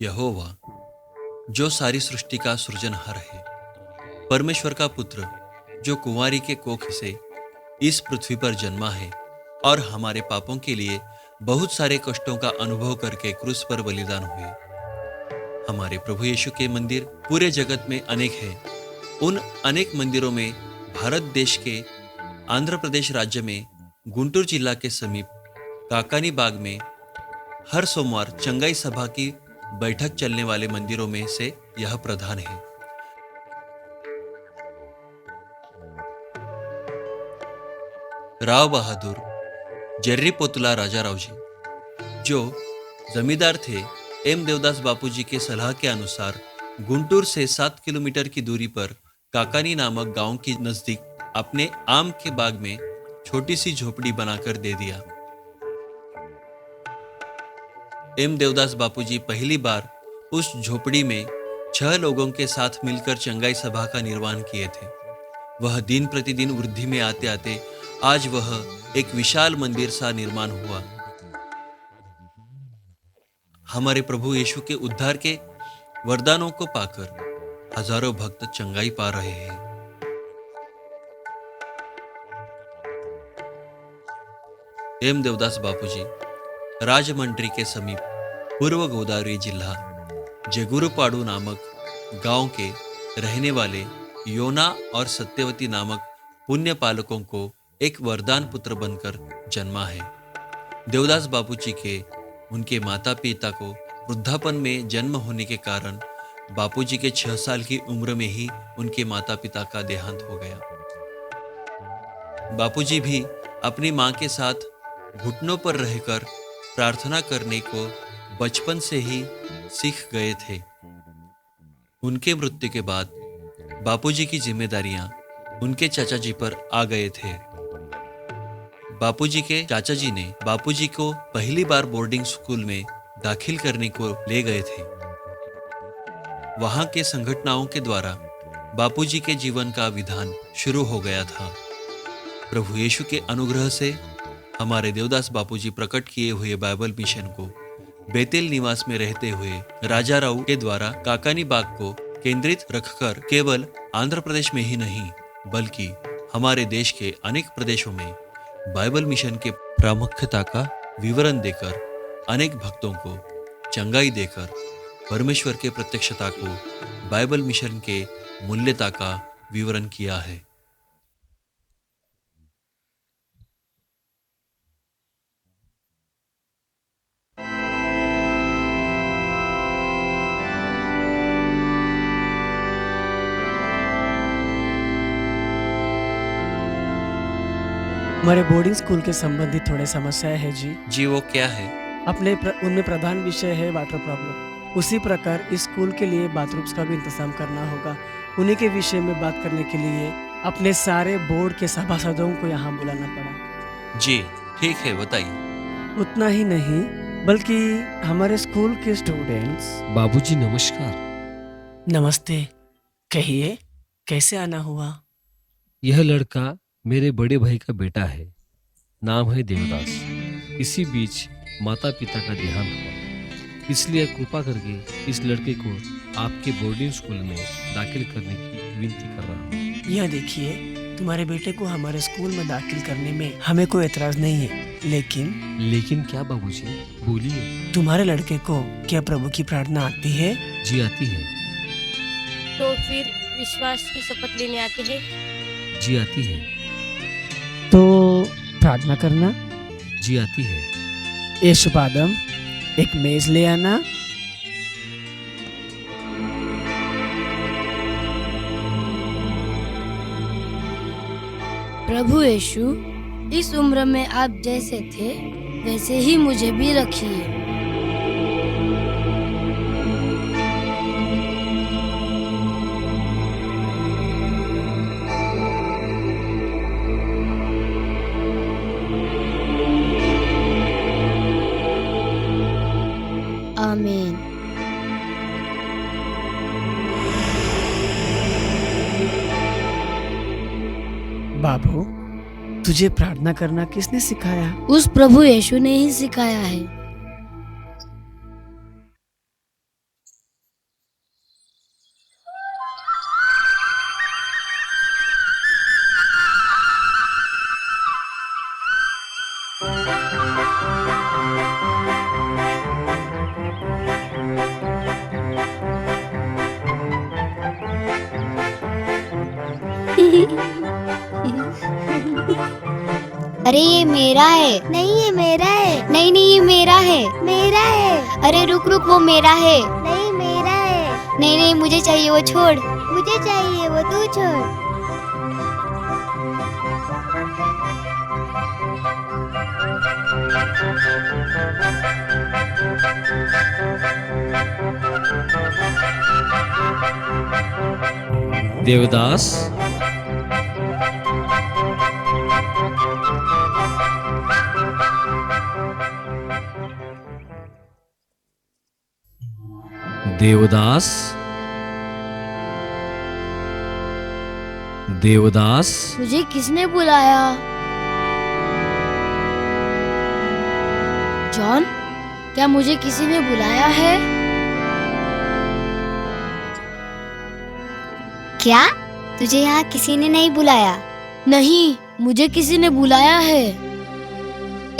यहोवा जो सारी सृष्टि का सृजनहार है, परमेश्वर का पुत्र जो कुंवारी के कोख से इस पृथ्वी पर जन्मा है और हमारे पापों के लिए बहुत सारे कष्टों का अनुभव करके क्रूस पर बलिदान हुए। हमारे प्रभु यीशु के मंदिर पूरे जगत में अनेक हैं। उन अनेक मंदिरों में भारत देश के आंध्र प्रदेश राज्य में गुंटूर जिला के समीप काकानी बाग में हर सोमवार चंगाई सभा की बैठक चलने वाले मंदिरों में से यह प्रधान है। राव बहादुर जर्री पोतुला राजाराव जी, जो जमींदार थे, एम देवदास बापूजी के सलाह के अनुसार गुंटूर से 7 किलोमीटर की दूरी पर काकानी नामक गांव के नजदीक अपने आम के बाग में छोटी सी झोपड़ी बनाकर दे दिया। एम देवदास बापूजी पहली बार उस झोपड़ी में 6 लोगों के साथ मिलकर चंगाई सभा का निर्माण किए थे। वह दिन प्रतिदिन वृद्धि में आते आते आज वह एक विशाल मंदिर सा निर्माण हुआ। हमारे प्रभु यीशु के उद्धार के वरदानों को पाकर हजारों भक्त चंगाई पा रहे हैं। एम देवदास बापूजी राजमंड्री के समीप पूर्व गोदावरी जिला जगुरुपाड़ू नामक गांव के रहने वाले योना और सत्यवती नामक पुण्य पालकों को एक वरदान पुत्र बनकर जन्मा है। देवदास बापूजी के उनके माता पिता को वृद्धापन में जन्म होने के कारण बापूजी के 6 साल की उम्र में ही उनके माता पिता का देहांत हो गया। बापूजी भी अपनी मां के साथ घुटनों पर रहकर प्रार्थना करने को बचपन से ही सीख गए थे। उनके मृत्यु के बाद बापूजी की जिम्मेदारियां उनके चाचा जी पर आ गए थे। बापूजी के चाचा जी ने बापूजी को पहली बार बोर्डिंग स्कूल में दाखिल करने को ले गए थे। वहां के संगठनाओं के द्वारा बापूजी के जीवन का विधान शुरू हो गया था। प्रभु यीशु के अनुग्रह से हमारे देवदास बापूजी प्रकट किए हुए बाइबल मिशन को बेतेल निवास में रहते हुए राजा राव के द्वारा काकानी बाग को केंद्रित रखकर केवल आंध्र प्रदेश में ही नहीं बल्कि हमारे देश के अनेक प्रदेशों में बाइबल मिशन के प्रामुख्यता का विवरण देकर अनेक भक्तों को चंगाई देकर परमेश्वर के प्रत्यक्षता को बाइबल मिशन के मूल्यता का विवरण किया है। हमारे बोर्डिंग स्कूल के संबंधित थोड़े समस्या है जी। वो क्या है? उनमें प्रधान विषय है वाटर प्रॉब्लम। उसी प्रकार इस स्कूल के लिए बाथरूम्स का भी इंतजाम करना होगा। उन्हीं के विषय में बात करने के लिए अपने सारे बोर्ड के सभासदों को यहाँ बुलाना पड़ा। जी ठीक है, बताइए। उतना ही नहीं बल्कि हमारे स्कूल के स्टूडेंट्स। बाबूजी नमस्कार। नमस्ते, कहिए कैसे आना हुआ? यह लड़का मेरे बड़े भाई का बेटा है, नाम है देवदास। इसी बीच माता पिता का देहांत हुआ, इसलिए कृपा करके इस लड़के को आपके बोर्डिंग स्कूल में दाखिल करने की विनती कर रहा हूँ। यह देखिए, तुम्हारे बेटे को हमारे स्कूल में दाखिल करने में हमें कोई एतराज नहीं है, लेकिन क्या बाबूजी, बोलिए। तुम्हारे लड़के को क्या प्रभु की प्रार्थना आती है? जी आती है। तो फिर विश्वास की शपथ लेने आते हैं? जी आती है। तो प्रार्थना करना? जी आती है। यशुपादम, एक मेज ले आना। प्रभु यीशु, इस उम्र में आप जैसे थे वैसे ही मुझे भी रखिए। आमीन। बाबू, तुझे प्रार्थना करना किसने सिखाया? उस प्रभु यीशु ने ही सिखाया है। अरे ये मेरा है। नहीं ये मेरा है। नहीं नहीं ये मेरा है। मेरा है। अरे रुक रुक वो मेरा है। नहीं मेरा है। नहीं नहीं मुझे चाहिए वो, छोड़। मुझे चाहिए वो, तू छोड़। देवदास, देवदास, देवदास, मुझे किसने बुलाया? जॉन, क्या मुझे किसी ने बुलाया है? क्या तुझे यहाँ किसी ने नहीं बुलाया? नहीं, मुझे किसी ने बुलाया है।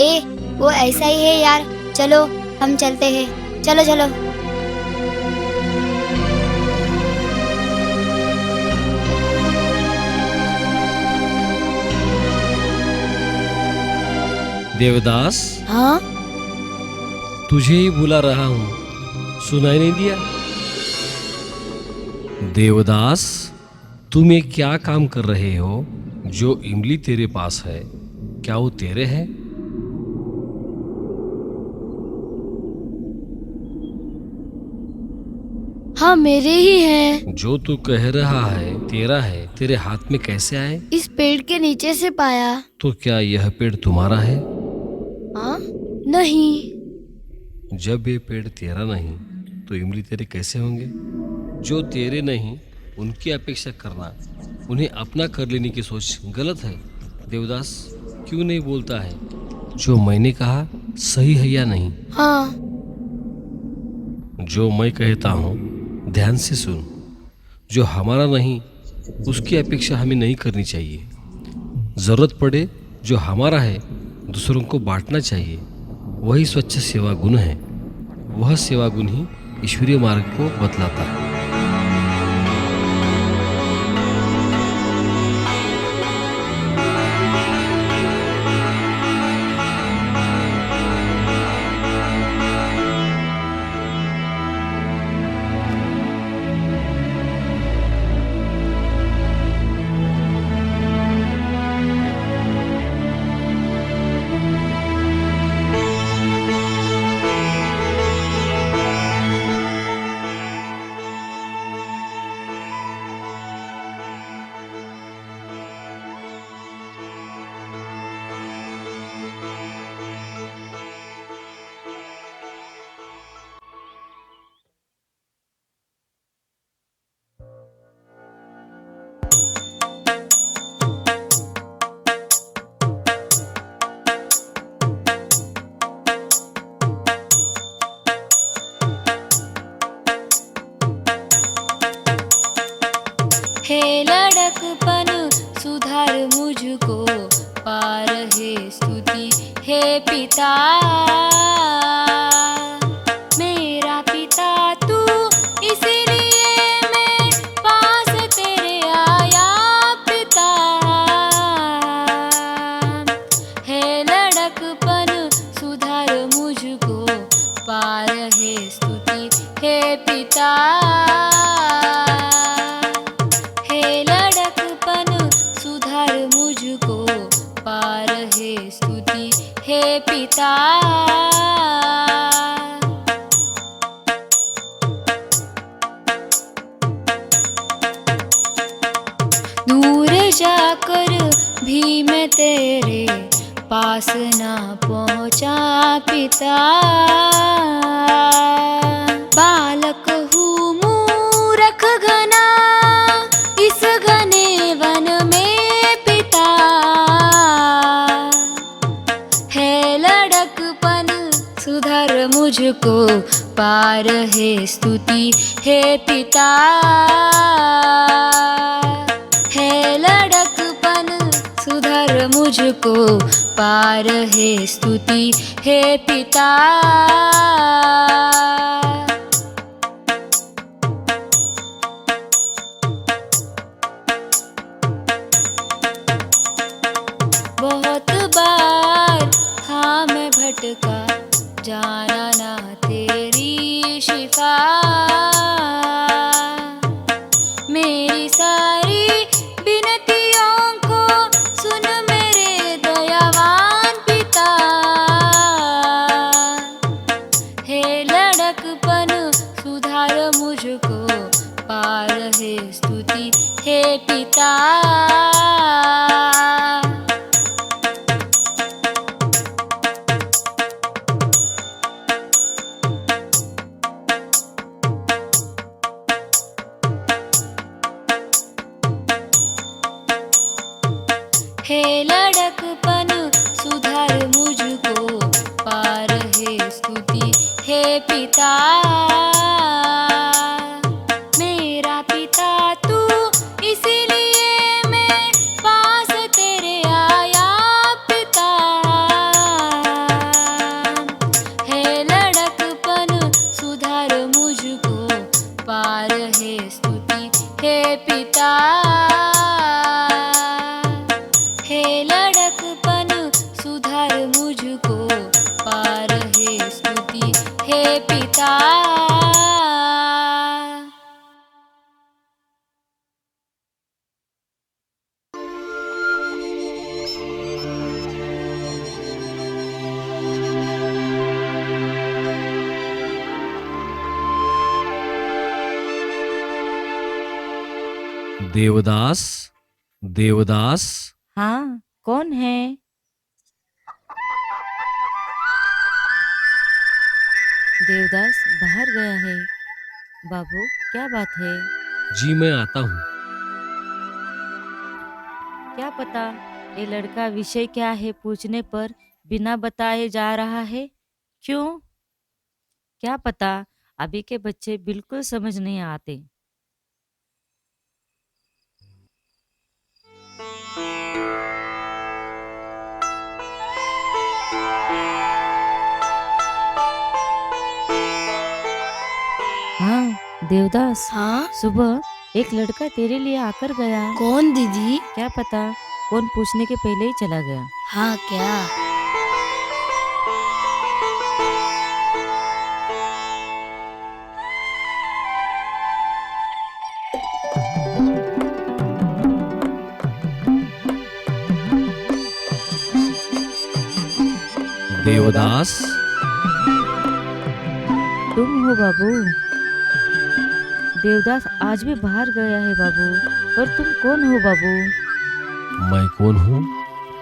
ए वो ऐसा ही है यार, चलो हम चलते हैं। चलो चलो। देवदास, हाँ, तुझे ही बुला रहा हूँ, सुनाई नहीं दिया? देवदास, तुम ये क्या काम कर रहे हो? जो इमली तेरे पास है, क्या वो तेरे है? हाँ मेरे ही है। जो तू कह रहा है तेरा है, तेरे हाथ में कैसे आए? इस पेड़ के नीचे से पाया। तो क्या यह पेड़ तुम्हारा है? हाँ? नहीं। जब ये पेड़ तेरा नहीं तो इमली तेरे कैसे होंगे? जो तेरे नहीं उनकी अपेक्षा करना, उन्हें अपना कर लेने की सोच गलत है। देवदास, क्यों नहीं बोलता है? जो मैंने कहा सही है या नहीं? हाँ। जो मैं कहता हूँ ध्यान से सुन। जो हमारा नहीं उसकी अपेक्षा हमें नहीं करनी चाहिए। ज़रूरत पड़े जो हमारा है दूसरों को बांटना चाहिए। वही स्वच्छ सेवा गुण है। वह सेवा गुण ही ईश्वरीय मार्ग को बतलाता है। हे लड़कपन सुधार मुझको, पार है स्तुति हे पिता। मेरा पिता तू, इसीलिए मैं पास तेरे आया पिता। हे लड़कपन सुधार मुझको, पार है स्तुति हे पिता। मुझको पार है स्तुति हे पिता। दूर जाकर भी मैं तेरे पास ना पहुँचा पिता। बालक हूँ मूर्ख घना इस घने वन में पिता। है लड़कपन सुधर मुझको, पार है स्तुति हे पिता। है लड़कपन सुधर मुझको, पार है स्तुति हे पिता। मेरी सारी विनतियों को सुन मेरे दयावान पिता। हे लड़कपन सुधार मुझको, पार है स्तुति हे पिता। हे लड़कपन सुधार मुझको, पार है स्तुति हे पिता। मेरा पिता तू, इसीलिए मैं पास तेरे आया पिता। हे लड़कपन सुधार मुझको, पार है स्तुति हे पिता। हे लड़कपन सुधार मुझको, पार है स्तुति हे पिता। देवदास, देवदास, हाँ, कौन है? देवदास बाहर गया है। बाबू, क्या बात है? जी मैं आता हूँ। क्या पता ये लड़का विषय क्या है पूछने पर बिना बताए जा रहा है। क्यों? क्या पता, अभी के बच्चे बिल्कुल समझ नहीं आते। हाँ देवदास, हाँ, सुबह एक लड़का तेरे लिए आकर गया। कौन दीदी? क्या पता कौन पूछने के पहले ही चला गया। हाँ क्या? देवदास, तुम हो बाबू? देवदास आज भी बाहर गया है बाबू। और तुम कौन हो बाबू? मैं कौन हूँ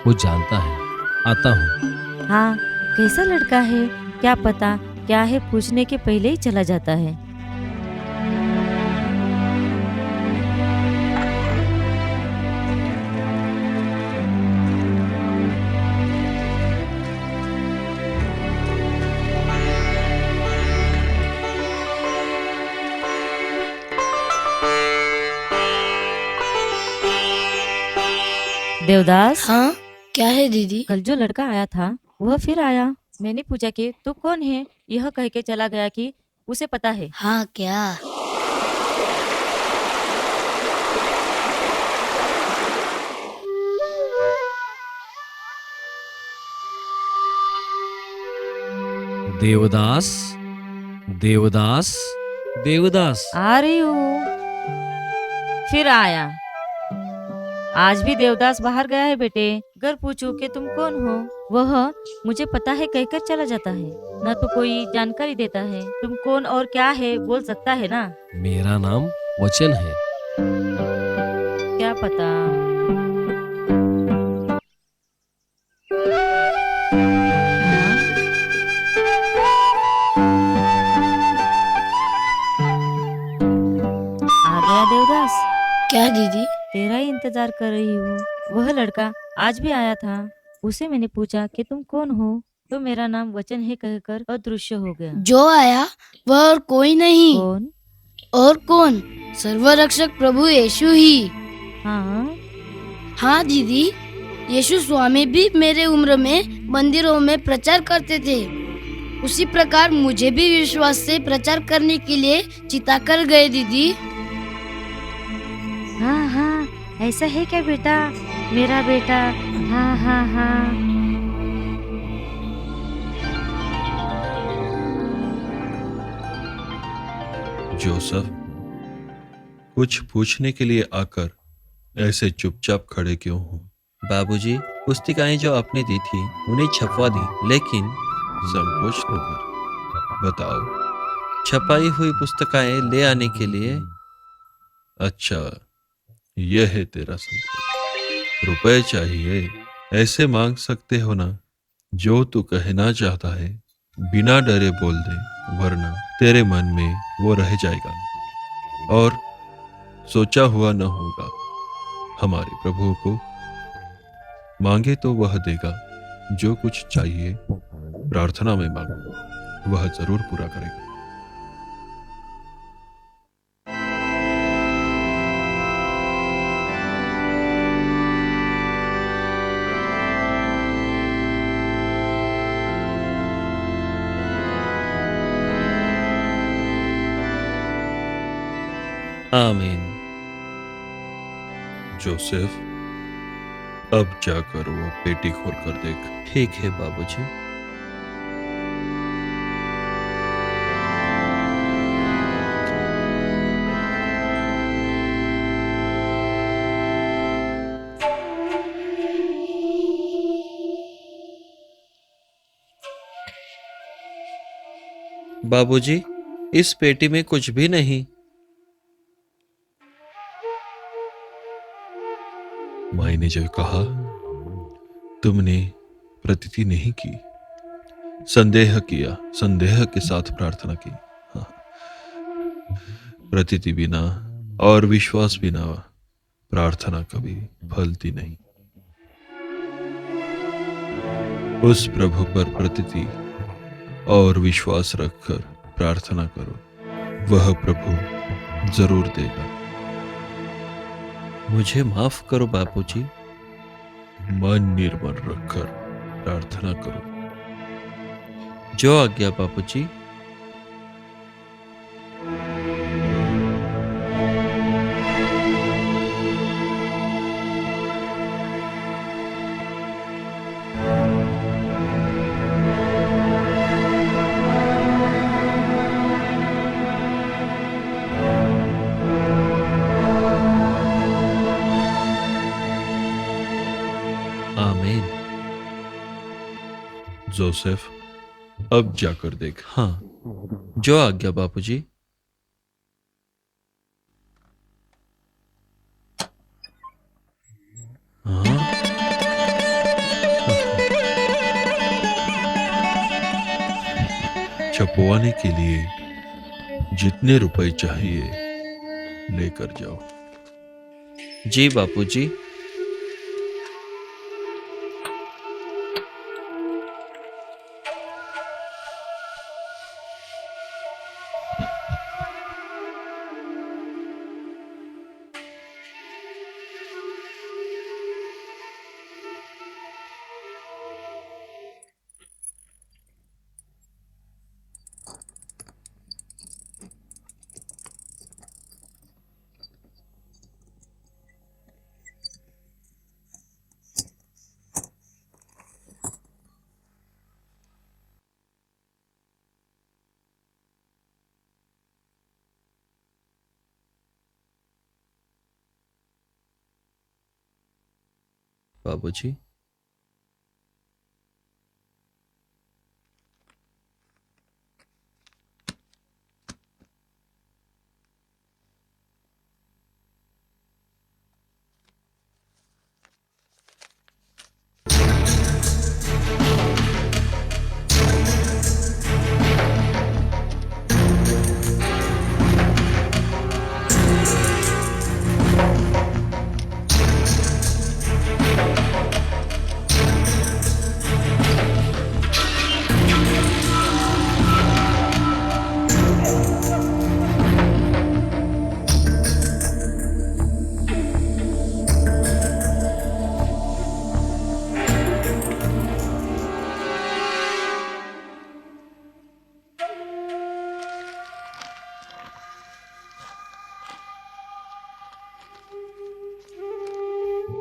वो जानता है, आता हूँ। हाँ, कैसा लड़का है? क्या पता क्या है पूछने के पहले ही चला जाता है। देवदास, हाँ क्या है दीदी? कल जो लड़का आया था वह फिर आया। मैंने पूछा कि तू कौन है, यह कह के चला गया कि उसे पता है। हाँ क्या? देवदास, देवदास, देवदास, आ रही हूँ। फिर आया। आज भी देवदास बाहर गया है बेटे। अगर पूछूं कि तुम कौन हो, वह मुझे पता है कहकर चला जाता है। न तो कोई जानकारी देता है। तुम कौन और क्या है बोल सकता है ना? मेरा नाम वचन है। क्या पता। आ गया देवदास। क्या दीदी? तेरा ही इंतजार कर रही हूँ। वह लड़का आज भी आया था। उसे मैंने पूछा कि तुम कौन हो, तो मेरा नाम वचन है कहकर अदृश्य हो गया। जो आया वह और कोई नहीं। कौन? और कौन? सर्वरक्षक प्रभु यीशु ही। हाँ, हाँ दीदी, यीशु स्वामी भी मेरे उम्र में मंदिरों में प्रचार करते थे। उसी प्रकार मुझे भी विश्वास से प्रचार करने के लिए चिता कर गए दीदी। हाँ हाँ, ऐसा है क्या बेटा? मेरा बेटा। हाँ हाँ हाँ। जोसेफ, कुछ पूछने के लिए आकर ऐसे चुपचाप खड़े क्यों हो? बाबूजी, पुस्तिकाएं जो आपने दी थी उन्हें छपवा दी, लेकिन संकोच न कर, बताओ। छपाई हुई पुस्तकें ले आने के लिए। अच्छा, यह है तेरा संकोच। रुपए चाहिए, ऐसे मांग सकते हो ना। जो तू कहना चाहता है बिना डरे बोल दे, वरना तेरे मन में वो रह जाएगा और सोचा हुआ न होगा। हमारे प्रभु को मांगे तो वह देगा। जो कुछ चाहिए प्रार्थना में मांगो, वह जरूर पूरा करेगा। आमीन। जोसेफ, अब जाकर वो पेटी खोल कर देख। ठीक है बाबूजी। बाबूजी, इस पेटी में कुछ भी नहीं। माई जो कहा, तुमने प्रतीति नहीं की, संदेह किया, संदेह के साथ प्रार्थना की। हाँ। प्रतीति बिना और विश्वास बिना प्रार्थना कभी फलती नहीं। उस प्रभु पर प्रतीति और विश्वास रखकर प्रार्थना करो, वह प्रभु जरूर देगा। मुझे माफ करो बापूजी। मन निर्मल रखकर प्रार्थना करो। जो आज्ञा बापूजी। आमीन। जोसेफ, अब जाकर देख। हाँ, जो आज्ञा बापूजी। हाँ? छपवाने के लिए जितने रुपए चाहिए लेकर जाओ। जी बापूजी। बाबूजी।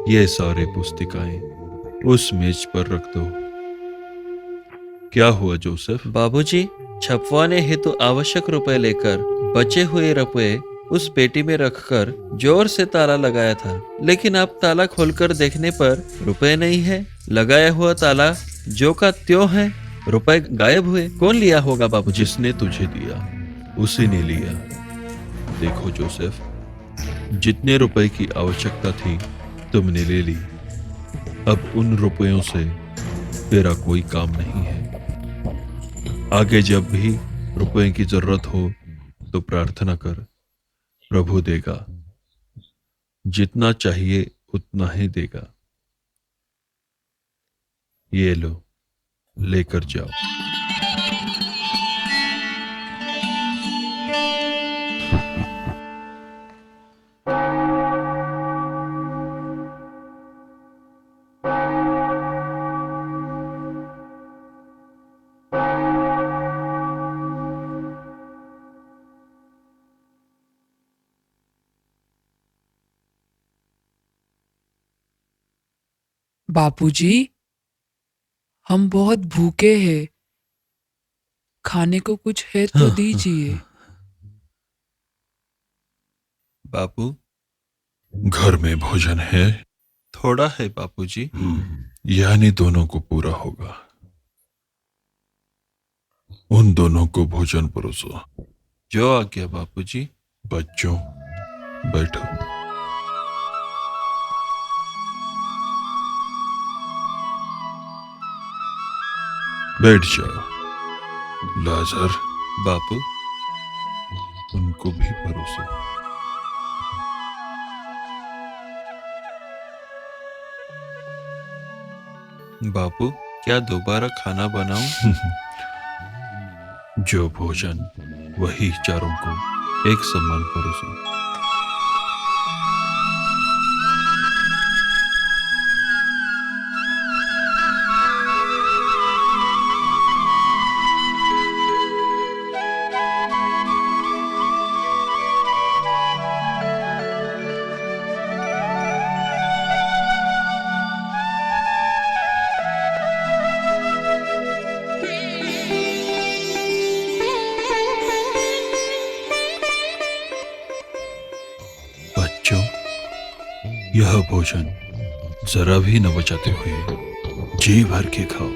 ये सारे पुस्तिकाएं उस मेज पर रख दो। क्या हुआ जोसेफ? बाबूजी, छपवाने हेतु आवश्यक रुपए लेकर बचे हुए रुपए उस पेटी में रखकर जोर से ताला लगाया था, लेकिन अब ताला खोलकर देखने पर रुपए नहीं है। लगाया हुआ ताला जो का त्यों है, रुपए गायब हुए। कौन लिया होगा बाबूजी? जिसने तुझे दिया उसी ने लिया। देखो जोसेफ, जितने रुपए की आवश्यकता थी तुमने ले ली। अब उन रुपयों से तेरा कोई काम नहीं है। आगे जब भी रुपए की जरूरत हो तो प्रार्थना कर, प्रभु देगा। जितना चाहिए उतना ही देगा। ये लो, लेकर जाओ। बापूजी, हम बहुत भूखे हैं, खाने को कुछ है तो दीजिए। बापू, घर में भोजन है? थोड़ा है बापूजी। यानी दोनों को पूरा होगा। उन दोनों को भोजन परोसो। जो आज्ञा बापूजी। बच्चों, बैठो। बैठ जाओ। लाजर, बापू, उनको भी परोसो। बापू, क्या दोबारा खाना बनाऊं? जो भोजन वही चारों को एक समान परोसो। बच्चों, यह भोजन जरा भी न बचाते हुए जी भर के खाओ।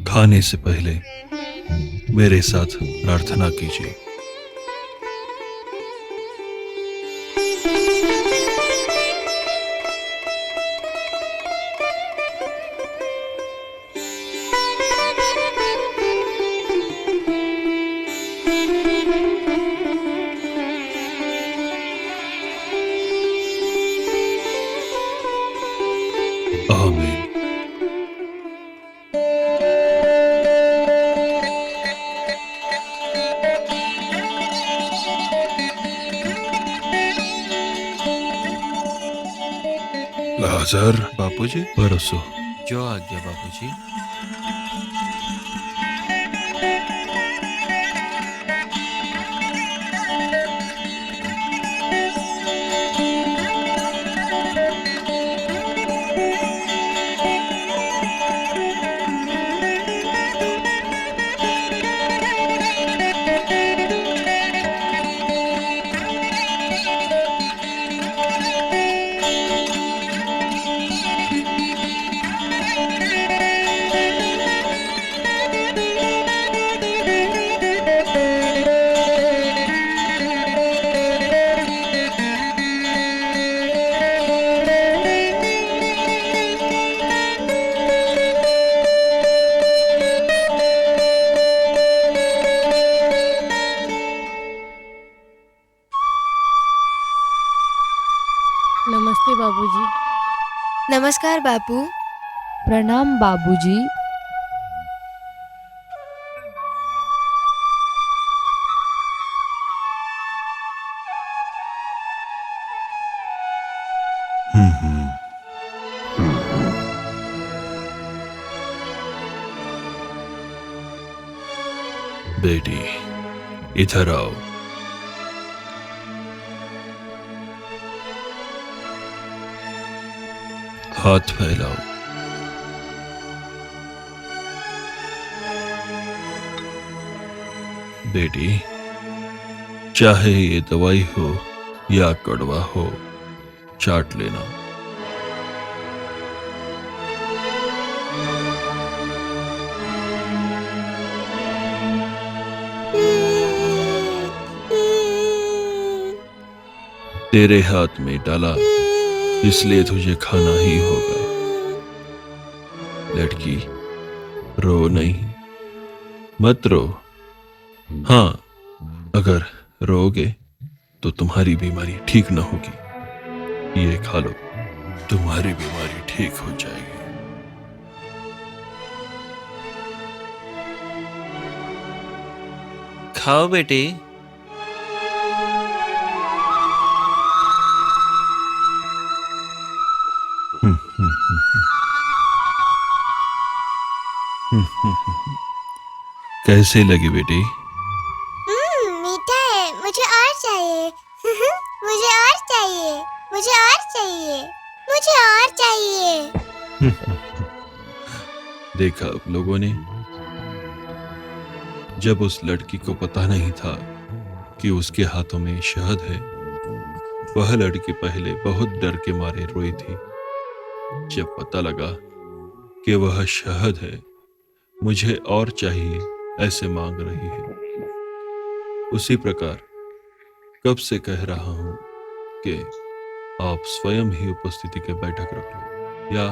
खाने से पहले मेरे साथ प्रार्थना कीजिए। आमीन। लाजर, बापूजी। परोसो। जो आज्ञा बापूजी। नमस्ते बाबूजी। नमस्कार बापू। प्रणाम बाबूजी। बेटी, इधर आओ। हाथ फैलाओ। बेटी, चाहे ये दवाई हो या कड़वा हो, चाट लेना। तेरे हाथ में डाला, इसलिए तुझे खाना ही होगा। लड़की, रो नहीं, मत रो। हाँ, अगर रोगे तो तुम्हारी बीमारी ठीक न होगी। ये खा लो, तुम्हारी बीमारी ठीक हो जाएगी। खाओ बेटे। कैसे लगी बेटी? मीठा है, मुझे और चाहिए। मुझे और चाहिए, मुझे और चाहिए, मुझे और चाहिए। देखा आप लोगों ने, जब उस लड़की को पता नहीं था कि उसके हाथों में शहद है, वह लड़की पहले बहुत डर के मारे रोई थी। जब पता लगा कि वह शहद है, मुझे और चाहिए ऐसे मांग रही है। उसी प्रकार कब से कह रहा हूं कि आप स्वयं ही उपस्थिति के बैठक रख लो या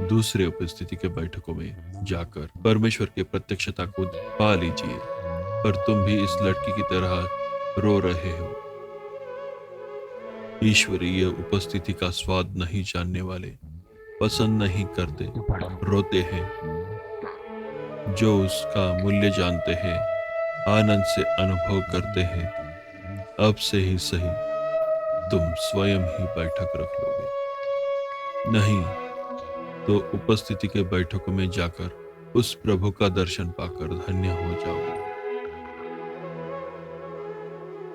दूसरे उपस्थिति के बैठकों में जाकर परमेश्वर की प्रत्यक्षता को पा लीजिए। पर तुम भी इस लड़की की तरह रो रहे हो। ईश्वरीय उपस्थिति का स्वाद नहीं जानने वाले पसंद नहीं करते, रोते हैं। जो उसका मूल्य जानते हैं, आनंद से अनुभव करते हैं, अब से ही सही तुम स्वयं ही बैठक रख लोगे। नहीं तो उपस्थिति के बैठकों में जाकर उस प्रभु का दर्शन पाकर धन्य हो जाओगे।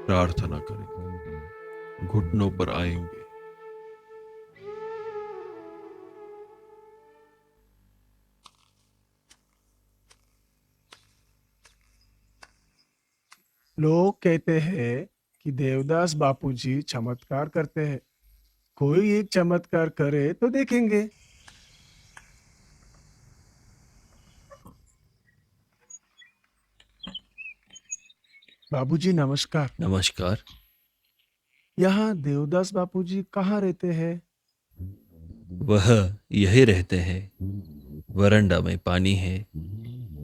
प्रार्थना करें, घुटनों पर आएंगे। लोग कहते हैं कि देवदास बापूजी चमत्कार करते हैं। कोई एक चमत्कार करे तो देखेंगे। बाबूजी नमस्कार। नमस्कार। यहाँ देवदास बापूजी कहाँ रहते हैं? वह यही रहते हैं। वरांडा में पानी है,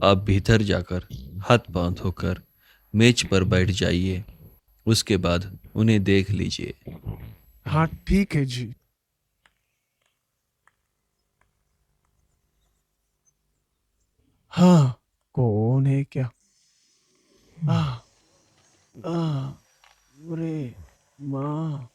आप भीतर जाकर हाथ पांव धोकर मेज पर बैठ जाइए। उसके बाद उन्हें देख लीजिए। हाँ ठीक है जी। हाँ, कौन है क्या? आ, आ, अरे माँ।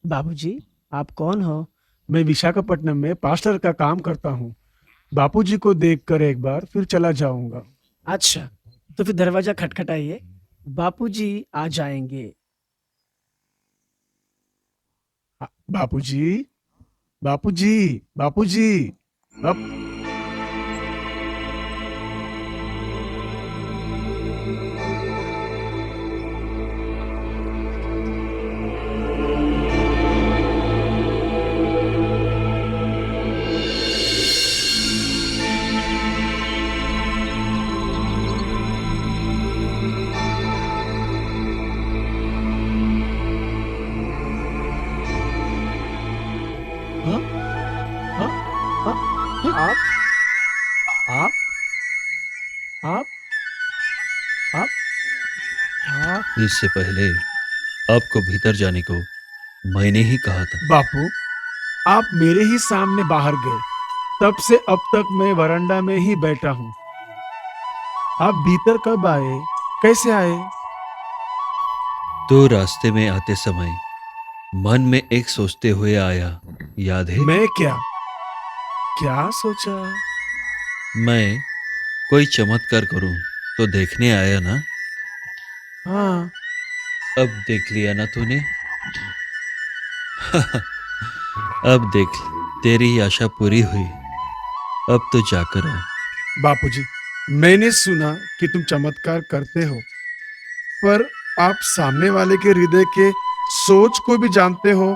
बाबूजी, आप कौन हो? मैं विशाखापट्टनम में पास्टर का काम करता हूँ। बापूजी को देखकर एक बार फिर चला जाऊंगा। अच्छा, तो फिर दरवाजा खटखटाइए, बापूजी आ जाएंगे। बापूजी, बापूजी, बापूजी। हाँ? हाँ? हाँ? हाँ? आप आप आप आप इससे पहले आपको भीतर जाने को मैंने ही कहा था। बापू, आप मेरे ही सामने बाहर गए, तब से अब तक मैं वरांडा में ही बैठा हूँ। आप भीतर कब आए, कैसे आए? तो रास्ते में आते समय मन में एक सोचते हुए आया, याद है? मैं क्या क्या सोचा? मैं कोई चमत्कार करूं तो देखने आया ना। हाँ, अब देख लिया ना तूने। अब देख, तेरी आशा पूरी हुई। अब तो जाकर आ। बापूजी, मैंने सुना कि तुम चमत्कार करते हो, पर आप सामने वाले के हृदय के सोच को भी जानते हो,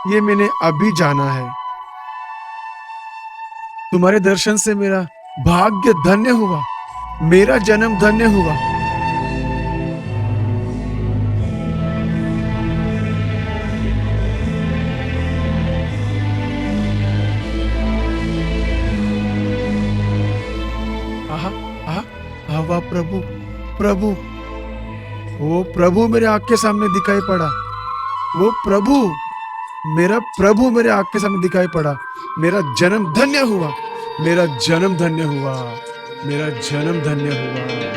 ये मैंने अभी जाना है। तुम्हारे दर्शन से मेरा भाग्य धन्य हुआ, मेरा जन्म धन्य हुआ। आहा, आहा, आहा, वाह प्रभु, प्रभु, वो प्रभु मेरे आँख के सामने दिखाई पड़ा। वो प्रभु, मेरा प्रभु मेरे आँख के सामने दिखाई पड़ा। मेरा जन्म धन्य हुआ, मेरा जन्म धन्य हुआ, मेरा जन्म धन्य हुआ।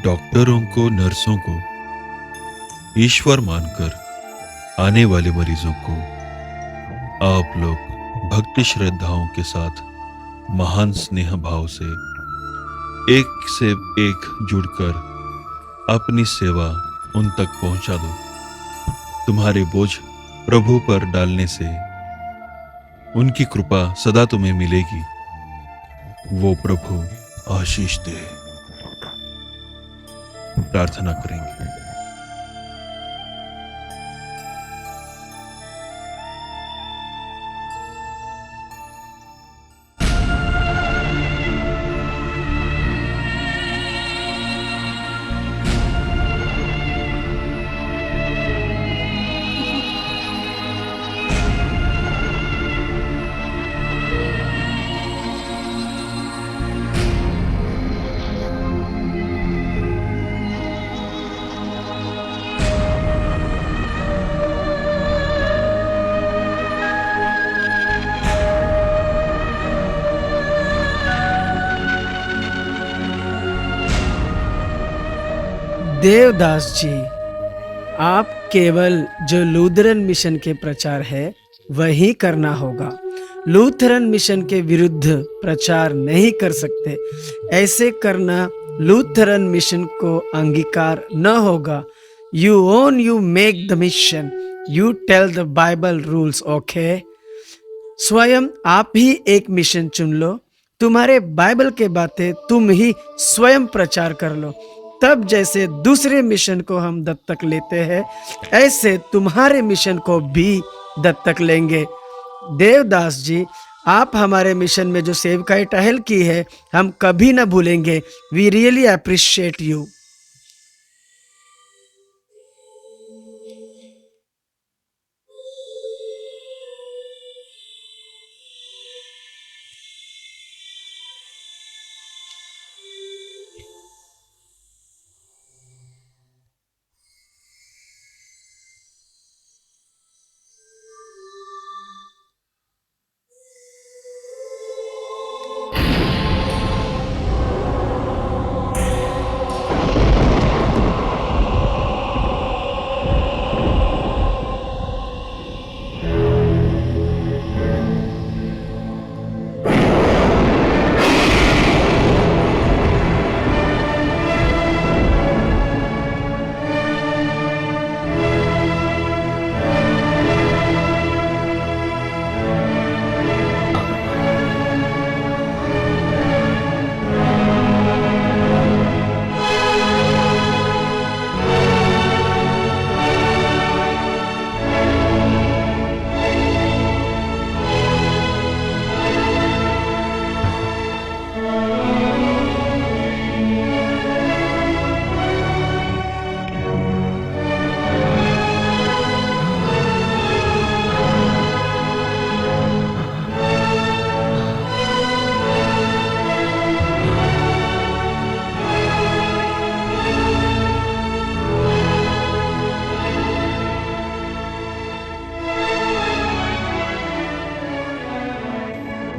डॉक्टरों को, नर्सों को ईश्वर मानकर आने वाले मरीजों को आप लोग भक्ति श्रद्धाओं के साथ महान स्नेह भाव से एक से एक जुड़कर अपनी सेवा उन तक पहुंचा दो। तुम्हारे बोझ प्रभु पर डालने से उनकी कृपा सदा तुम्हें मिलेगी। वो प्रभु आशीष दे। प्रार्थना करेंगे। देवदास जी, आप केवल जो लूथरन मिशन के प्रचार है वही करना होगा। लूथरन मिशन के विरुद्ध प्रचार नहीं कर सकते। ऐसे करना लूथरन मिशन को अंगीकार न होगा। You make the mission, you tell the Bible rules, okay. स्वयं आप ही एक मिशन चुन लो। तुम्हारे बाइबल के बातें तुम ही स्वयं प्रचार कर लो। तब जैसे दूसरे मिशन को हम दत्तक लेते हैं, ऐसे तुम्हारे मिशन को भी दत्तक लेंगे। देवदास जी, आप हमारे मिशन में जो सेवकाई टहल की है, हम कभी न भूलेंगे। We really appreciate you.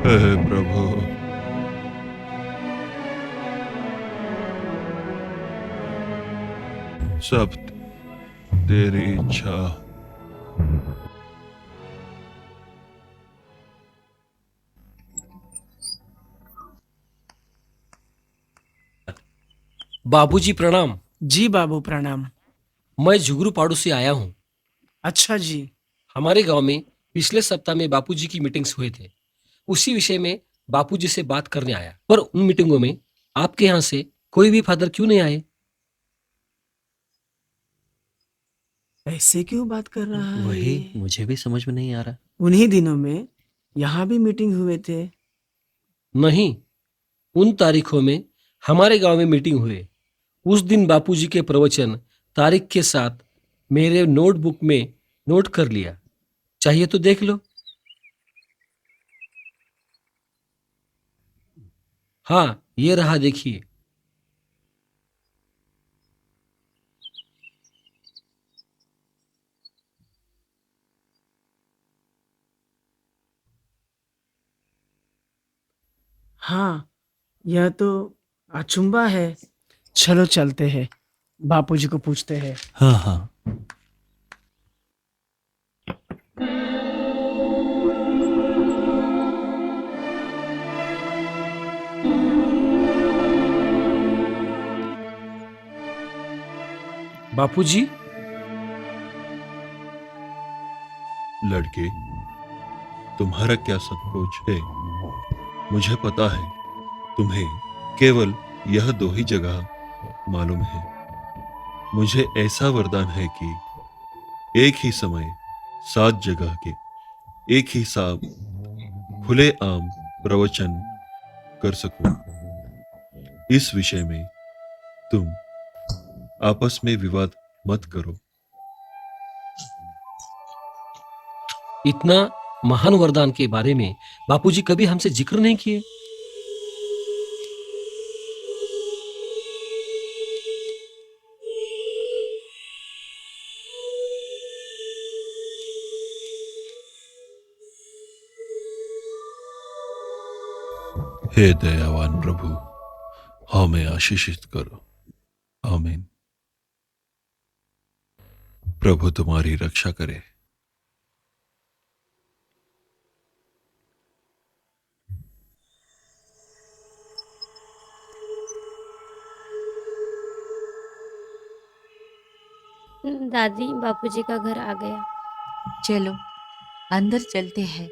हे प्रभु, सब तेरी इच्छा। बाबूजी प्रणाम। जी बाबू प्रणाम। मैं जुगरू से आया हूँ। अच्छा जी। हमारे गांव में पिछले सप्ताह में बापूजी की मीटिंग्स हुए थे। उसी विषय में बापूजी से बात करने आया। पर उन मीटिंगों में आपके यहाँ से कोई भी फादर क्यों नहीं आए? ऐसे क्यों बात कर रहा है? वही मुझे भी समझ में नहीं आ रहा। उन्हीं दिनों में यहाँ भी मीटिंग हुए थे। नहीं, उन तारीखों में हमारे गांव में मीटिंग हुए। उस दिन बापूजी के प्रवचन तारीख के साथ मेरे नोटबुक में नोट कर लिया। चाहिए तो देख लो। हाँ, ये रहा, देखिए। हाँ, यह तो अचंभा है। चलो चलते हैं, बापूजी को पूछते हैं। हाँ हाँ। बापूजी, लड़के, तुम्हारा क्या संकोच है? मुझे पता है तुम्हें केवल यह दो ही जगह मालूम है। मुझे ऐसा वरदान है कि एक ही समय 7 जगह के एक ही साथ खुले आम प्रवचन कर सकूं। इस विषय में तुम आपस में विवाद मत करो। इतना महान वरदान के बारे में बापूजी कभी हमसे जिक्र नहीं किए। हे दयावान प्रभु, हमें आशीषित करो। आमीन। प्रभु तुम्हारी रक्षा करे। दादी, बापूजी का घर आ गया। चलो अंदर चलते हैं।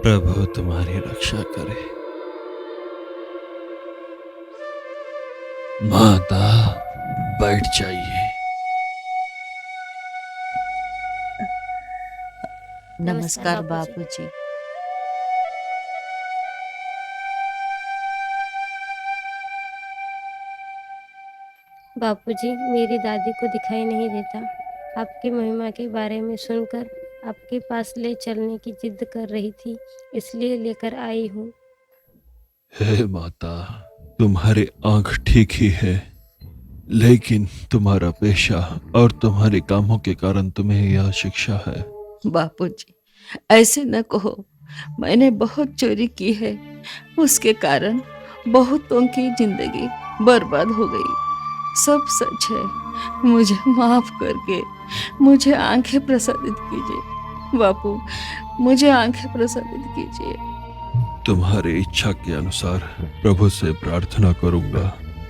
प्रभु तुम्हारी रक्षा करे। माता, बैठ जाइए। नमस्कार बापूजी। बापूजी, मेरी दादी को दिखाई नहीं देता। आपकी महिमा के बारे में सुनकर आपके पास ले चलने की जिद कर रही थी, इसलिए लेकर आई हूँ। हे माता, तुम्हारी आंख ठीक ही है, लेकिन तुम्हारा पेशा और तुम्हारे कामों के कारण तुम्हें यह शिक्षा है। बापूजी, ऐसे न कहो। मैंने बहुत चोरी की है, उसके कारण बहुतों की जिंदगी बर्बाद हो गई। सब सच है। मुझे माफ करके मुझे आंखें प्रसादित कीजिए। बापू, मुझे आंखें प्रसादित कीजिए। तुम्हारी इच्छा के अनुसार प्रभु से प्रार्थना करूंगा,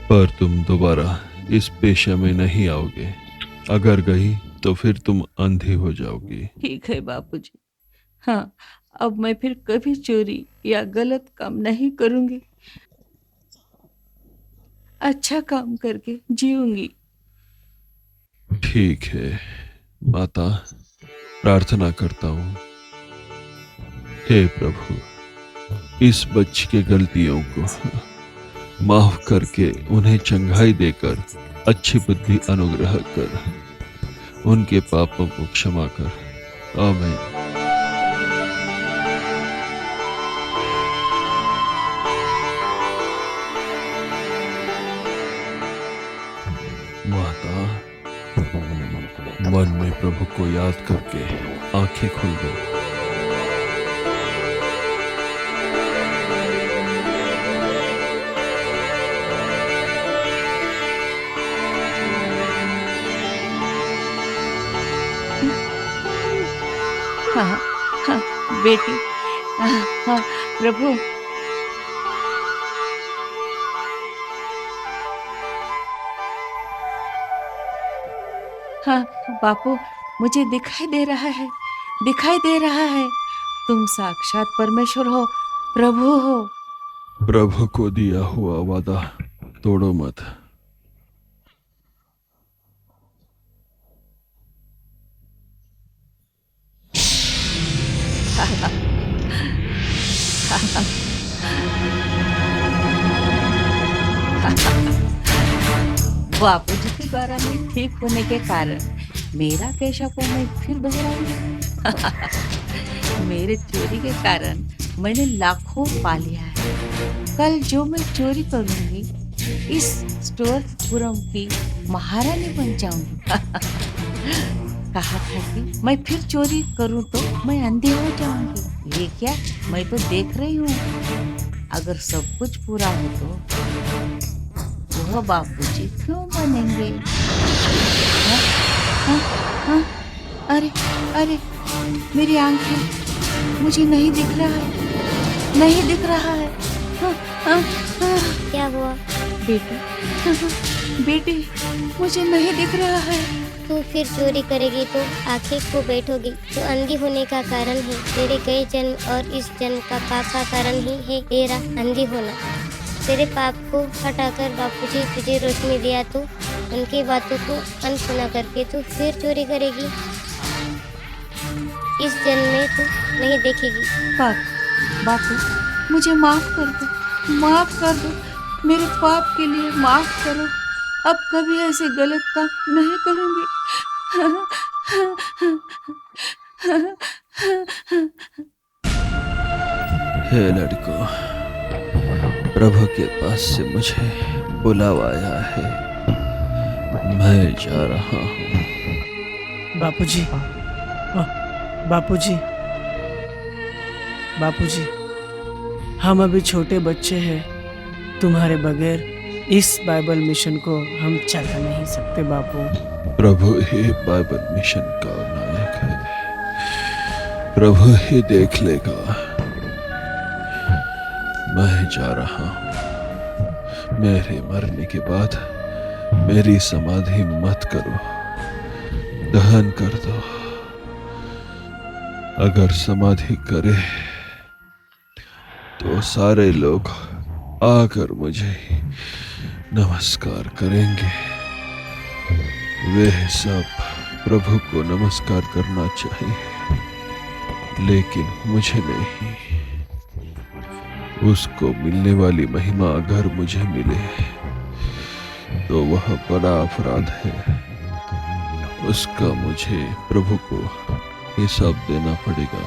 पर तुम दोबारा इस पेशे में नहीं आओगे। अगर गई तो फिर तुम अंधी हो जाओगी। ठीक है बापूजी। हाँ, अब मैं फिर कभी चोरी या गलत काम नहीं करूंगी। अच्छा काम करके जीऊंगी। ठीक है माता, प्रार्थना करता हूँ। हे प्रभु, इस बच्चे के गलतियों को माफ करके उन्हें चंगाई देकर अच्छी बुद्धि अनुग्रह कर, उनके पापों को क्षमा कर। आमीन। माता, मन में प्रभु को याद करके आंखें खोल दो। हाँ हाँ बेटी। हाँ प्रभु। हाँ बापू, मुझे दिखाई दे रहा है, दिखाई दे रहा है। तुम साक्षात परमेश्वर हो, प्रभु हो। प्रभु को दिया हुआ वादा तोड़ो मत। बापूजी के द्वारा मैं ठीक होने के कारण मेरा पेशा को मैं फिर दोहराऊंगी। मेरे चोरी के कारण मैंने लाखों पा लिया है। कल जो मैं चोरी करूंगी, इस स्टोर पुरम की महारानी बन जाऊंगी। कहा था कि मैं फिर चोरी करूं तो मैं अंधी हो जाऊंगी। ये क्या, मैं तो देख रही हूँ। अगर सब कुछ पूरा हो तो वह बापूजी क्यों बनेंगे? हाँ, हाँ, हाँ, अरे अरे, मेरी आंखें, मुझे नहीं दिख रहा है, नहीं दिख रहा है। हाँ, हाँ, हाँ, क्या हुआ? बेटी, बेटी, मुझे नहीं दिख रहा है। तू फिर चोरी करेगी तो आंखें को बैठोगी तो अंधी होने का कारण है। तेरे कई जन्म और इस जन्म का पाप का कारण ही है तेरा अंधी होना। तेरे पाप को हटाकर बापूजी तुझे रोशनी दिया तो उनकी बातों को अनसुना करके तू फिर चोरी करेगी। इस जन्म में तू नहीं देखेगी। बापू, मुझे माफ कर दो, माफ कर दो, मेरे पाप के लिए माफ करो। अब कभी ऐसे गलत काम नहीं करूंगी। हे लड़कों, प्रभु के पास से मुझे बुलावा आया है, मैं जा रहा हूँ। बापूजी, बापूजी, बापूजी, हम अभी छोटे बच्चे हैं। तुम्हारे बगैर इस बाइबल मिशन को हम चला नहीं सकते बापू। प्रभु ही बाइबल मिशन का नायक है, प्रभु ही देख लेगा। मैं जा रहा हूँ। मेरे मरने के बाद मेरी समाधि मत करो, दहन कर दो। अगर समाधि करे तो सारे लोग आकर मुझे नमस्कार करेंगे। वे सब प्रभु को नमस्कार करना चाहिए, लेकिन मुझे नहीं। उसको मिलने वाली महिमा अगर मुझे मिले तो वह बड़ा अपराध है। उसका मुझे प्रभु को हिसाब देना पड़ेगा।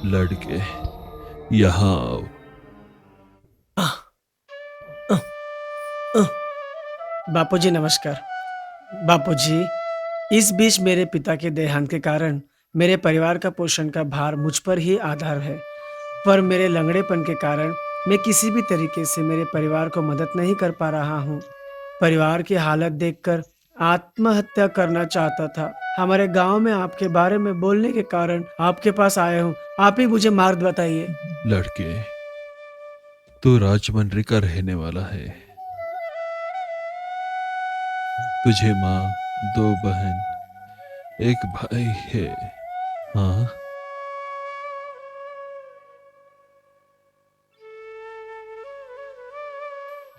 लड़के, यहाँ आओ। बापूजी नमस्कार। बापूजी, इस बीच मेरे पिता के देहांत के कारण मेरे परिवार का पोषण का भार मुझ पर ही आधार है, पर मेरे लंगड़ेपन के कारण मैं किसी भी तरीके से मेरे परिवार को मदद नहीं कर पा रहा हूँ। परिवार की हालत देखकर आत्महत्या करना चाहता था। हमारे गांव में आपके बारे में बोलने के कारण आपके पास आया हूँ। आप ही मुझे मार्ग बताइए। लड़के, तू राजमंड्री का रहने वाला है। तुझे माँ, 2 बहन, 1 भाई है। हाँ,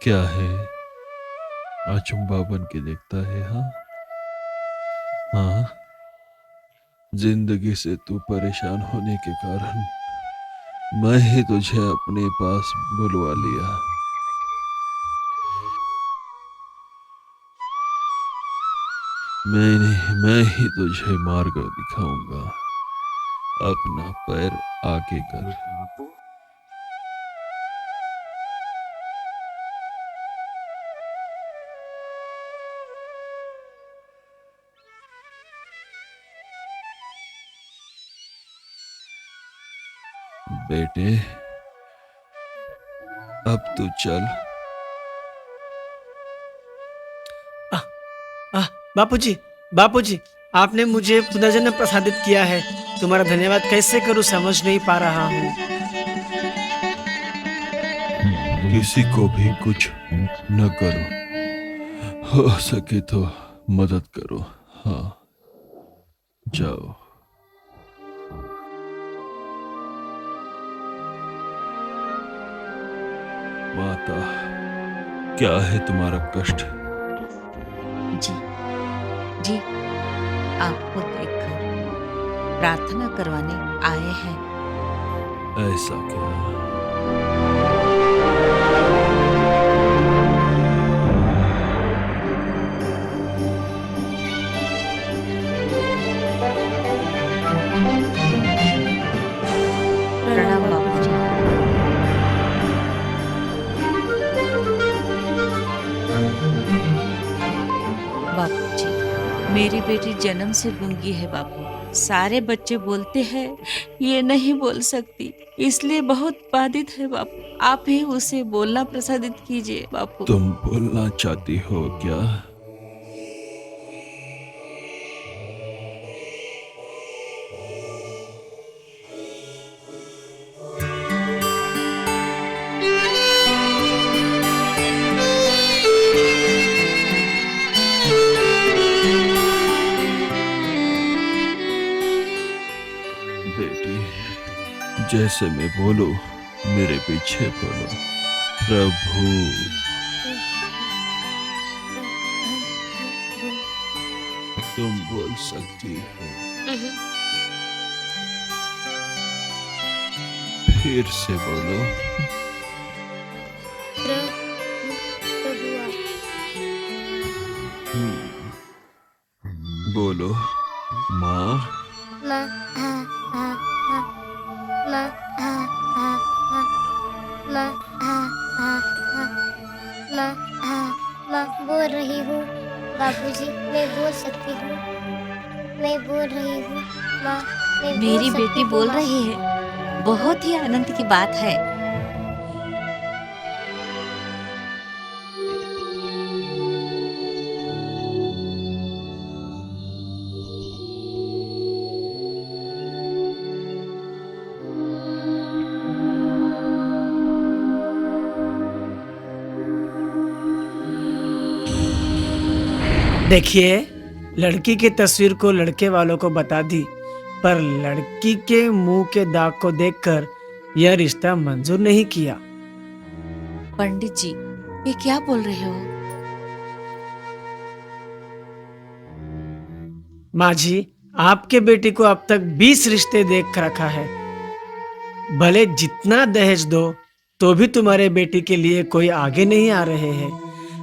क्या है? अचंभा बन के देखता है। हाँ हाँ, जिंदगी से तू परेशान होने के कारण मैं ही तुझे अपने पास बुलवा लिया। मैं ही तुझे मार्ग दिखाऊंगा। अपना पैर आगे कर। बेटे, अब तू चल। बापूजी, बापूजी, आपने मुझे पुनर्जन्म प्रसादित किया है। तुम्हारा धन्यवाद कैसे करूं समझ नहीं पा रहा हूँ। किसी को भी कुछ न करो, हो सके तो मदद करो। हाँ, जाओ। माता, क्या है तुम्हारा कष्ट? जी, आपको देखकर प्रार्थना करवाने आए हैं। ऐसा क्या? प्रणाम बापूजी। बापूजी, मेरी बेटी जन्म से गूंगी है बापू। सारे बच्चे बोलते हैं, ये नहीं बोल सकती, इसलिए बहुत बाधित है बापू। आप ही उसे बोलना प्रसादित कीजिए बापू। तुम बोलना चाहती हो क्या? बेटी, जैसे मैं बोलूं, मेरे पीछे बोलो, प्रभु। तुम बोल सकती हो। फिर से बोलो। बोलो, माँ। माँ, हाँ, हाँ, हाँ, माँ, हाँ, हाँ, हाँ, माँ, हाँ, हाँ, हाँ, माँ, हाँ, माँ, बोल रही हूँ बाबूजी, मैं बोल सकती हूँ, मैं बोल रही हूँ माँ, मैं बोल मेरी सकती बेटी हूँ, बोल माँ। रही है, बहुत ही आनंद की बात है। देखिए, लड़की की तस्वीर को लड़के वालों को बता दी, पर लड़की के मुंह के दाग को देखकर यह रिश्ता मंजूर नहीं किया। पंडित जी, ये क्या बोल रहे हो? माँ जी, आपके बेटी को अब तक 20 रिश्ते देख रखा है। भले जितना दहेज दो, तो भी तुम्हारे बेटी के लिए कोई आगे नहीं आ रहे हैं।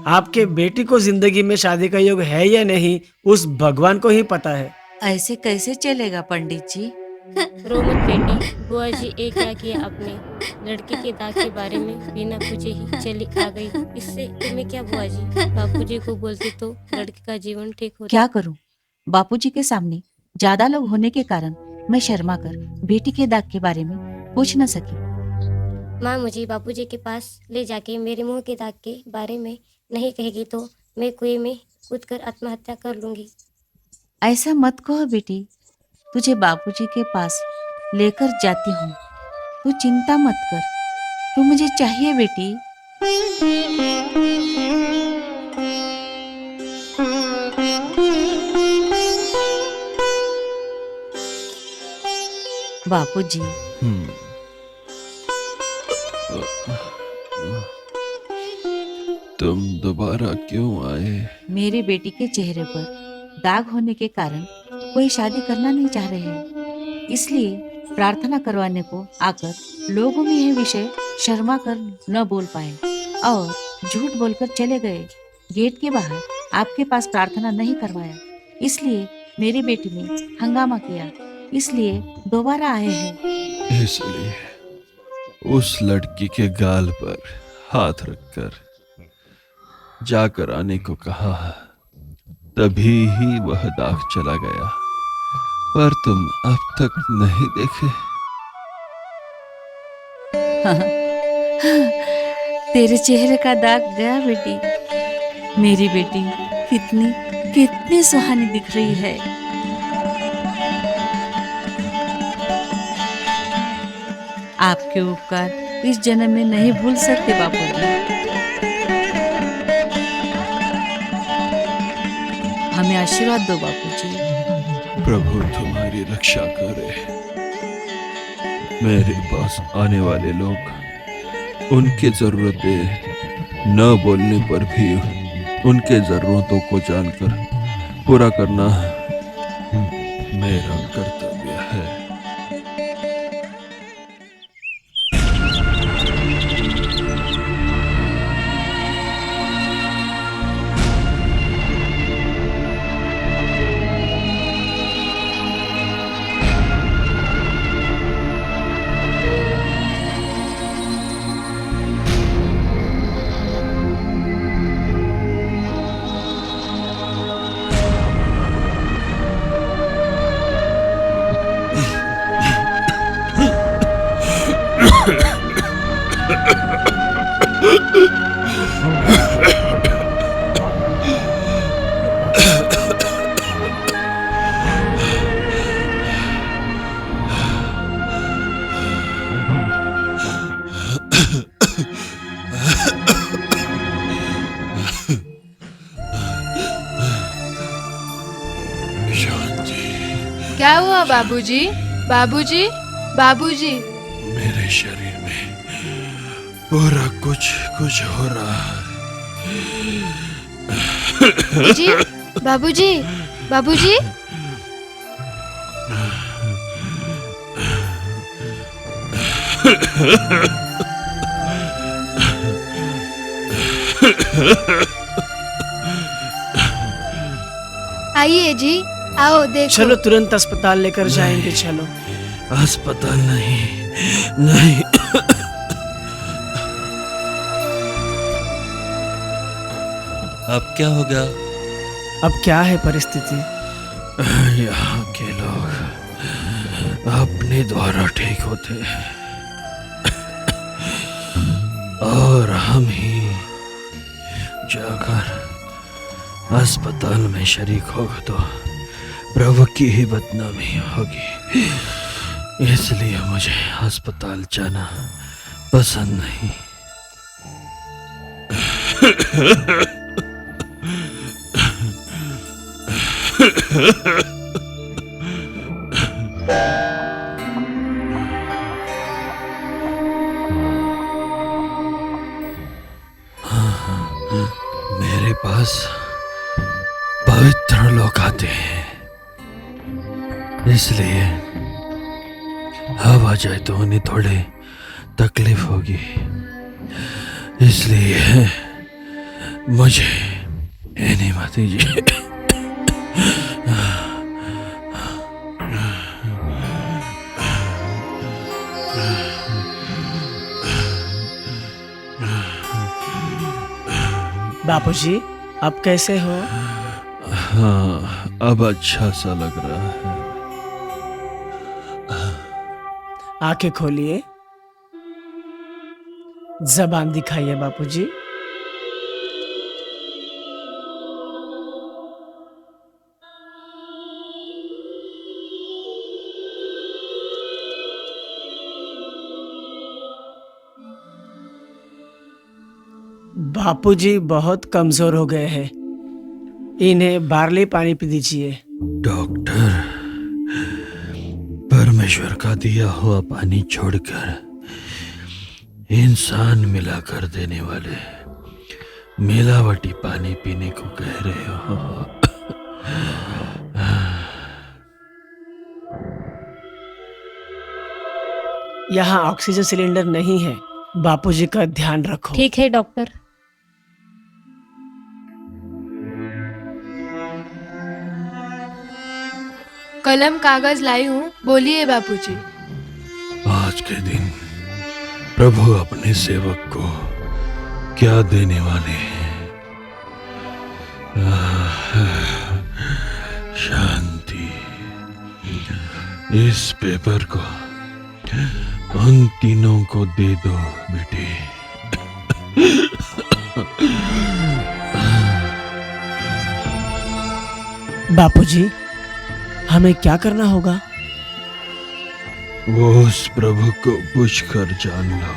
आपके बेटी को जिंदगी में शादी का योग है या नहीं, उस भगवान को ही पता है। ऐसे कैसे चलेगा पंडित जी? रो मत बेटी, बुआ जी ये क्या किया आपने? लड़की के दाग के बारे में बिना पूछे ही चली आ गई। इससे तुम्हें क्या बुआ जी? बापूजी को बोलती तो लड़की का जीवन ठीक होता। क्या करूं? बापूजी के सामने ज्यादा लोग होने के कारण मैं शर्मा कर बेटी के दाग के बारे में पूछ न सकी। माँ मुझे बापूजी के पास ले जाके मेरे मुंह के दाग के बारे में नहीं कहेगी तो मैं कुएं में कूदकर आत्महत्या कर लूंगी। ऐसा मत कहो बेटी, तुझे बापूजी के पास लेकर जाती हूँ। तू चिंता मत कर, तू मुझे चाहिए बेटी। बापूजी, तुम दोबारा क्यों आए? मेरे बेटी के चेहरे पर दाग होने के कारण कोई शादी करना नहीं चाह रहे हैं, इसलिए प्रार्थना करवाने को आकर लोगों में यह विषय शर्मा कर न बोल पाए और झूठ बोलकर चले गए। गेट के बाहर आपके पास प्रार्थना नहीं करवाया, इसलिए मेरी बेटी ने हंगामा किया, इसलिए दोबारा आए हैं। इसलिए उस लड़की के गाल पर हाथ रखकर जाकर आने को कहा, तभी ही वह दाग चला गया, पर तुम अब तक नहीं देखे। तेरे चेहरे का दाग गया बेटी। मेरी बेटी कितनी कितनी सुहानी दिख रही है। आपके उपकार इस जन्म में नहीं भूल सकते बापूजी। हमें आशीर्वाद दो बापूजी। प्रभु तुम्हारी रक्षा करे। मेरे पास आने वाले लोग उनकी जरूरतें न बोलने पर भी उनके जरूरतों को जानकर पूरा करना मेरा कर्तव्य है। बाबूजी, बाबूजी, बाबूजी। मेरे शरीर में पूरा कुछ कुछ हो रहा है। जी, बाबूजी, बाबूजी। आइए जी, आओ देखो। चलो तुरंत अस्पताल लेकर जाएंगे, चलो। अस्पताल नहीं, नहीं। अब क्या होगा? अब क्या है परिस्थिति? यहाँ के लोग अपने द्वारा ठीक होते हैं और हम ही जाकर अस्पताल में शरीक होगा तो प्रभु की ही बदनामी होगी। इसलिए मुझे अस्पताल जाना पसंद नहीं। मेरे पास पवित्र लोग आते हैं, इसलिए अब आ जाए तो उन्हें थोड़ी तकलीफ होगी। इसलिए मुझे अनुमति दीजिए। बापूजी, आप कैसे हो? हाँ, अब अच्छा सा लग रहा है। आंखें खोलिए, जबान दिखाइए बापूजी। बापूजी बहुत कमजोर हो गए हैं, इन्हें बार्ली पानी पी दीजिए। डॉक्टर, परमेश्वर का दिया हुआ पानी छोड़कर इंसान मिला कर देने वाले मिलावटी पानी पीने को कह रहे हो। यहाँ ऑक्सीजन सिलेंडर नहीं है, बापूजी का ध्यान रखो। ठीक है डॉक्टर। कलम कागज लाई हूँ, बोलिए बापूजी। आज के दिन प्रभु अपने सेवक को क्या देने वाले हैं? शांति। इस पेपर को उन तीनों को दे दो बेटे। बापूजी, हमें क्या करना होगा? वो उस प्रभु को पूछ कर जान लो।